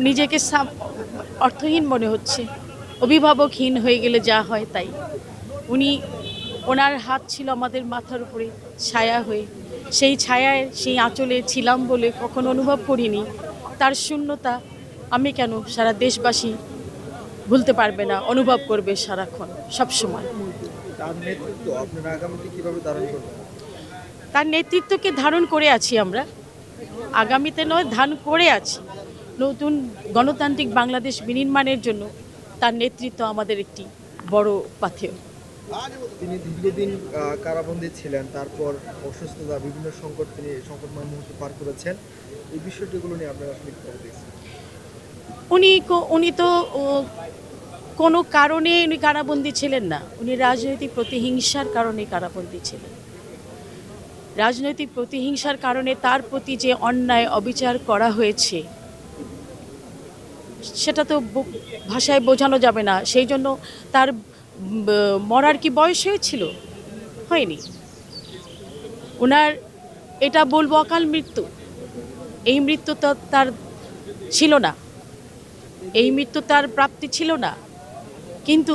নিজেকে অর্থহীন মনে হচ্ছে, অভিভাবকহীন হয়ে গেলে যা হয় তাই। উনি, ওনার হাত ছিল আমাদের মাথার উপরে ছায়া হয়ে, সেই ছায়ায় সেই আঁচলে ছিলাম বলে কখনো অনুভব করিনি তার শূন্যতা। আমি কেন, সারা দেশবাসী ভুলতে পারবে না, অনুভব করবে সারাক্ষণ সবসময়। তার নেতৃত্ব আপনারা আগামীতে কিভাবে ধারণ করবেন? তার নেতৃত্বকে ধারণ করে আছি আমরা, আগামীতে নয় ধারণ করে আছি। নতুন গণতান্ত্রিক বাংলাদেশ বিনির্মাণের জন্য তার নেতৃত্ব আমাদের একটি বড় পাথেয়। তিনি দীর্ঘদিন কারাবন্দী ছিলেন, তারপর অসুস্থতা, বিভিন্ন তিনি সংকটময় মুহূর্ত পার করেছেন। এই বিষয়টিগুলো নিয়ে আপনারা আসলে কিভাবে দেখছেন? উনি তো কোনো কারণে উনি কারাবন্দী ছিলেন না, উনি রাজনৈতিক প্রতিহিংসার কারণে কারাবন্দী ছিলেন। রাজনৈতিক প্রতিহিংসার কারণে তার প্রতি যে অন্যায় অবিচার করা হয়েছে সেটা তো ভাষায় বোঝানো যাবে না। সেই জন্য তার মরার কি বয়স হয়েছিল? হয়নি। ওনার, এটা বলবো অকাল মৃত্যু, এই মৃত্যু তো তার ছিল না, এই মৃত্যু তার প্রাপ্তি ছিল না, কিন্তু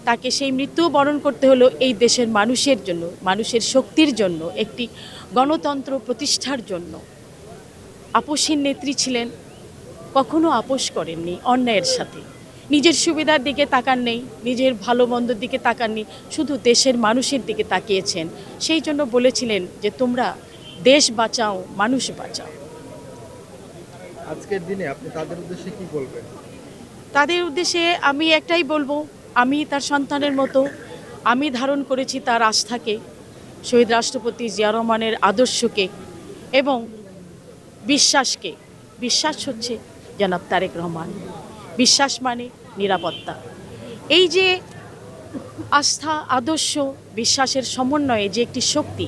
তাকে সেই মৃত্যুও বরণ করতে হলো এই দেশের মানুষের জন্য, মানুষের শক্তির জন্য, একটি গণতন্ত্র প্রতিষ্ঠার জন্য। আপোষহীন নেত্রী ছিলেন, কখনো আপোষ করেননি অন্যায়ের সাথে, নিজের সুবিধার দিকে তাকান নেই, নিজের ভালো মন্দর দিকে তাকাননি, শুধু দেশের মানুষের দিকে তাকিয়েছেন। সেই জন্য বলেছিলেন যে তোমরা দেশ বাঁচাও, মানুষ বাঁচাও। আজকের দিনে আপনি তাদের উদ্দেশ্যে কি বলবেন? তাদের উদ্দেশ্যে আমি একটাই বলবো, আমি তার সন্তানের মতো আমি ধারণ করেছি তার আস্থাকে, শহীদ রাষ্ট্রপতি জিয়া রহমানের আদর্শকে এবং বিশ্বাসকে। বিশ্বাস হচ্ছে জনাব তারেক রহমান, বিশ্বাস মানে নিরাপত্তা। এই যে আস্থা, আদর্শ, বিশ্বাসের সমন্বয়ে যে একটি শক্তি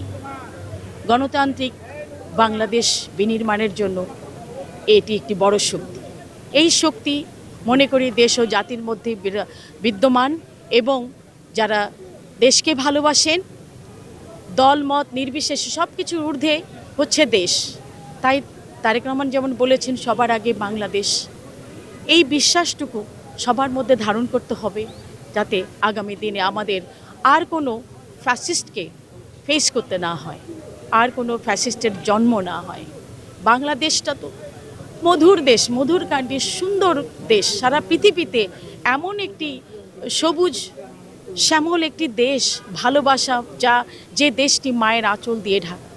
গণতান্ত্রিক বাংলাদেশ বিনির্মাণের জন্য, এটি একটি বড় শক্তি। এই শক্তি মনে করি দেশ ও জাতির মধ্যে বিদ্যমান, এবং যারা দেশকে ভালোবাসেন, দল মত নির্বিশেষে সব কিছুর ঊর্ধ্বে হচ্ছে দেশ। তাই তারেক রহমান যেমন বলেছেন সবার আগে বাংলাদেশ, এই বিশ্বাসটুকু সবার মধ্যে ধারণ করতে হবে, যাতে আগামী দিনে আমাদের আর কোনো ফ্যাসিস্টকে ফেস করতে না হয়, আর কোনো ফ্যাসিস্টের জন্ম না হয়। বাংলাদেশটা তো মধুর দেশ, মধুর কান্ট্রি, সুন্দর দেশ, সারা পৃথিবীতে এমন একটি সবুজ শ্যামল একটি দেশ, ভালোবাসা, যে দেশটি মায়ের আঁচল দিয়ে ঢাকা।